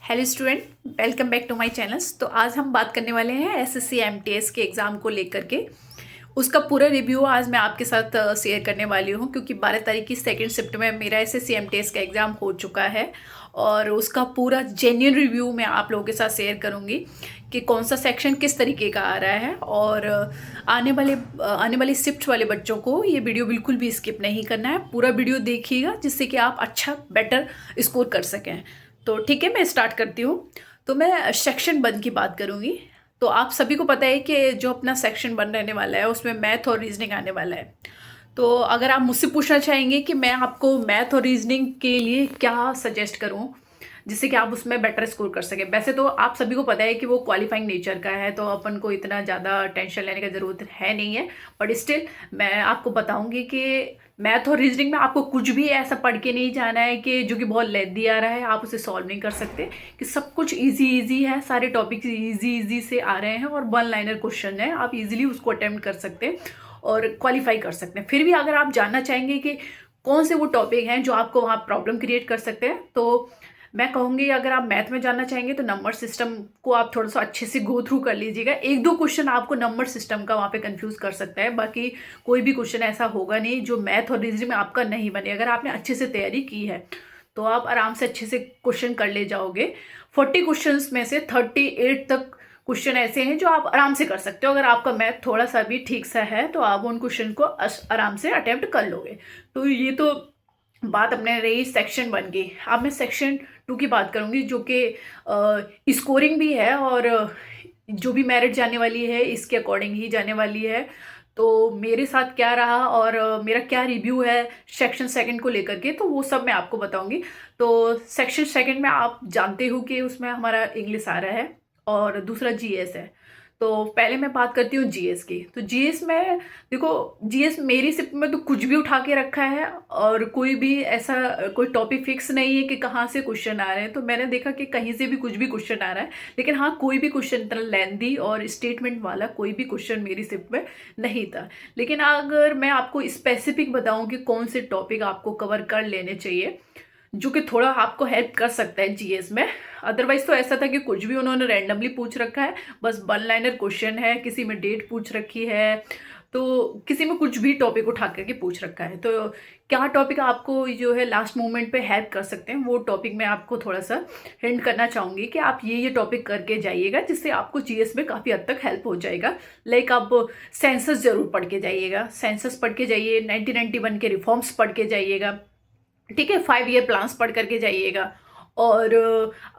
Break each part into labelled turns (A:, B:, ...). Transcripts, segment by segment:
A: Hello student, welcome back to my channels. तो आज हम बात करने वाले हैं एसएससी एमटीएस के एग्ज़ाम को लेकर के। उसका पूरा रिव्यू आज मैं आपके साथ शेयर करने वाली हूँ, क्योंकि 12 तारीख की 2 शिफ्ट में मेरा एसएससी एमटीएस का एग्ज़ाम हो चुका है और उसका पूरा जेन्युइन रिव्यू मैं आप लोगों के साथ शेयर करूँगी कि कौन सा सेक्शन किस तरीके का आ रहा है। और आने वाली शिफ्ट वाले बच्चों को ये वीडियो बिल्कुल भी स्किप नहीं करना है, पूरा वीडियो देखिएगा जिससे कि आप अच्छा बेटर स्कोर कर सकें। तो ठीक है, मैं स्टार्ट करती हूँ। तो मैं सेक्शन 1 की बात करूँगी। तो आप सभी को पता है कि जो अपना सेक्शन 1 रहने वाला है उसमें मैथ और रीजनिंग आने वाला है। तो अगर आप मुझसे पूछना चाहेंगे कि मैं आपको मैथ और रीजनिंग के लिए क्या सजेस्ट करूँ जिससे कि आप उसमें बेटर स्कोर कर सकें, वैसे तो आप सभी को पता है कि वो क्वालिफाइंग नेचर का है, तो अपन को इतना ज़्यादा टेंशन लेने की ज़रूरत है नहीं है। बट स्टिल मैं आपको बताऊंगी कि मैथ और रीजनिंग में आपको कुछ भी ऐसा पढ़ के नहीं जाना है कि जो कि बहुत लेंथी आ रहा है आप उसे सॉल्व नहीं कर सकते, कि सब कुछ इजी इजी है, सारे टॉपिक्स इजी इजी से आ रहे हैं और वन लाइनर क्वेश्चन है, आप इजीली उसको अटेम्प्ट कर सकते हैं और क्वालिफाई कर सकते हैं। फिर भी अगर आप जानना चाहेंगे कि कौन से वो टॉपिक हैं जो आपको वहाँ प्रॉब्लम क्रिएट कर सकते हैं, तो मैं कहूँगी अगर आप मैथ में जानना चाहेंगे तो नंबर सिस्टम को आप थोड़ा सा अच्छे से गो थ्रू कर लीजिएगा। एक दो क्वेश्चन आपको नंबर सिस्टम का वहाँ पे कंफ्यूज कर सकता है, बाकी कोई भी क्वेश्चन ऐसा होगा नहीं जो मैथ और रीजनिंग में आपका नहीं बने। अगर आपने अच्छे से तैयारी की है तो आप आराम से अच्छे से क्वेश्चन कर ले जाओगे। 40 क्वेश्चन में से 38 तक क्वेश्चन ऐसे हैं जो आप आराम से कर सकते हो। अगर आपका मैथ थोड़ा सा भी ठीक सा है तो आप उन क्वेश्चन को आराम से अटेम्प्ट कर लोगे। तो ये तो बात अपने रही सेक्शन 1 की। अब मैं सेक्शन 2 की बात करूंगी, जो कि स्कोरिंग भी है और जो भी मेरिट जाने वाली है इसके अकॉर्डिंग ही जाने वाली है। तो मेरे साथ क्या रहा और मेरा क्या रिव्यू है सेक्शन 2 को लेकर के, तो वो सब मैं आपको बताऊंगी। तो सेक्शन 2 में आप जानते हो कि उसमें हमारा इंग्लिश आ रहा है और दूसरा जीएस है। तो पहले मैं बात करती हूँ जीएस की। तो जीएस में देखो, जीएस मेरी सिर्फ में तो कुछ भी उठा के रखा है और कोई भी ऐसा कोई टॉपिक फिक्स नहीं है कि कहाँ से क्वेश्चन आ रहे हैं। तो मैंने देखा कि कहीं से भी कुछ भी क्वेश्चन आ रहा है, लेकिन हाँ कोई भी क्वेश्चन इतना लेंदी और स्टेटमेंट वाला कोई भी क्वेश्चन मेरी सिर्फ में नहीं था। लेकिन अगर मैं आपको स्पेसिफिक बताऊं कि कौन से टॉपिक आपको कवर कर लेने चाहिए जो कि थोड़ा आपको हेल्प कर सकता है जीएस में, अदरवाइज तो ऐसा था कि कुछ भी उन्होंने रैंडमली पूछ रखा है, बस वन लाइनर क्वेश्चन है, किसी में डेट पूछ रखी है, तो किसी में कुछ भी टॉपिक उठा करके पूछ रखा है। तो क्या टॉपिक आपको जो है लास्ट मोमेंट पे हेल्प कर सकते हैं, वो टॉपिक मैं आपको थोड़ा सा हिंट करना चाहूँगी कि आप ये टॉपिक करके जाइएगा जिससे आपको जीएस में काफ़ी हद तक हेल्प हो जाएगा। लाइक आप सेंसस जरूर पढ़ के जाइएगा, सेंसस पढ़ के जाइए, 1991 के रिफॉर्म्स पढ़ के जाइएगा, ठीक है, 5 ईयर प्लान्स पढ़ करके जाइएगा। और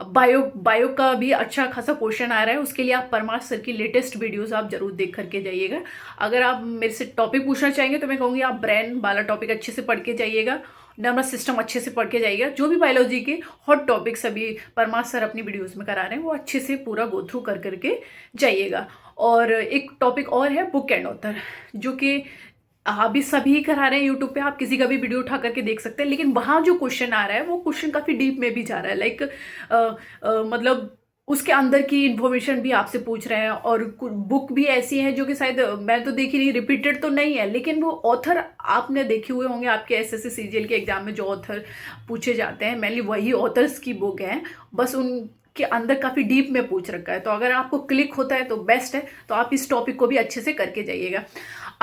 A: बायो का भी अच्छा खासा क्वेश्चन आ रहा है, उसके लिए आप परमार सर की लेटेस्ट वीडियोस आप जरूर देख करके जाइएगा। अगर आप मेरे से टॉपिक पूछना चाहेंगे तो मैं कहूँगी आप ब्रेन वाला टॉपिक अच्छे से पढ़ के जाइएगा, नर्वस सिस्टम अच्छे से पढ़ के जाइएगा। जो भी बायोलॉजी के हॉट टॉपिक्स अभी परमार सर अपनी वीडियोस में करा रहे हैं वो अच्छे से पूरा गो थ्रू कर करके जाइएगा। और एक टॉपिक और है बुक एंड ऑथर, जो कि अभी सभी करा रहे हैं यूट्यूब पे, आप किसी का भी वीडियो उठा करके देख सकते हैं। लेकिन वहाँ जो क्वेश्चन आ रहा है वो क्वेश्चन काफ़ी डीप में भी जा रहा है, लाइक मतलब उसके अंदर की इंफॉर्मेशन भी आपसे पूछ रहे हैं। और बुक भी ऐसी है जो कि शायद मैं तो देखी नहीं, रिपीटेड तो नहीं है, लेकिन वो ऑथर आपने देखे हुए होंगे, आपके एसएससी सीजीएल के एग्जाम में जो ऑथर पूछे जाते हैं मेनली वही ऑथर्स की बुक है, बस उन के अंदर काफ़ी डीप में पूछ रखा है। तो अगर आपको क्लिक होता है तो बेस्ट है, तो आप इस टॉपिक को भी अच्छे से करके जाइएगा।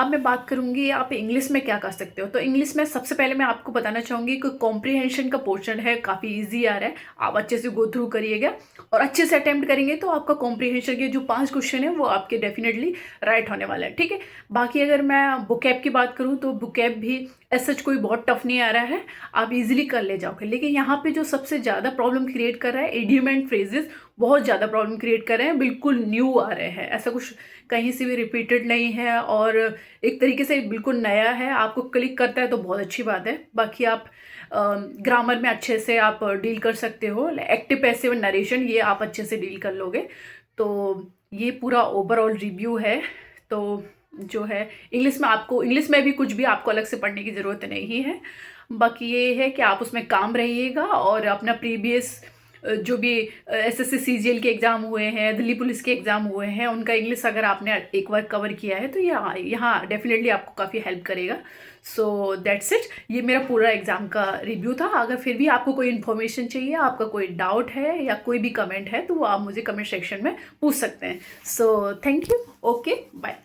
A: अब मैं बात करूंगी आप इंग्लिश में क्या कर सकते हो। तो इंग्लिश में सबसे पहले मैं आपको बताना चाहूंगी कि कॉम्प्रिहेंशन का पोर्शन है, काफ़ी इजी आ रहा है, आप अच्छे से गो थ्रू करिएगा और अच्छे से अटेम्प्ट करेंगे तो आपका कॉम्प्रिहेंशन के जो 5 क्वेश्चन है वो आपके डेफिनेटली राइट होने वाला है, ठीक है। बाकी अगर मैं बुकैब की बात करूँ तो बुकैब भी ऐसा कोई बहुत टफ नहीं आ रहा है, आप इजीली कर ले जाओगे। लेकिन यहाँ पे जो सबसे ज़्यादा प्रॉब्लम क्रिएट कर रहा है इडियम एंड फ्रेजेस, बहुत ज़्यादा प्रॉब्लम क्रिएट कर रहे हैं, बिल्कुल न्यू आ रहे हैं, ऐसा कुछ कहीं से भी रिपीटेड नहीं है और एक तरीके से बिल्कुल नया है। आपको क्लिक करता है तो बहुत अच्छी बात है। बाकी आप ग्रामर में अच्छे से आप डील कर सकते हो, एक्टिव पैसिव नरेशन ये आप अच्छे से डील कर लोगे। तो ये पूरा ओवरऑल रिव्यू है। तो जो है इंग्लिश में, आपको इंग्लिश में भी कुछ भी आपको अलग से पढ़ने की ज़रूरत नहीं है। बाकी ये है कि आप उसमें काम रहिएगा और अपना प्रीवियस जो भी एसएससी सीजीएल के एग्ज़ाम हुए हैं, दिल्ली पुलिस के एग्ज़ाम हुए हैं, उनका इंग्लिश अगर आपने एक बार कवर किया है तो यहाँ डेफिनेटली आपको काफ़ी हेल्प करेगा। सो दैट्स इट, ये मेरा पूरा एग्ज़ाम का रिव्यू था। अगर फिर भी आपको कोई इन्फॉर्मेशन चाहिए, आपका कोई डाउट है या कोई भी कमेंट है तो वो आप मुझे कमेंट सेक्शन में पूछ सकते हैं। So thank you, okay bye.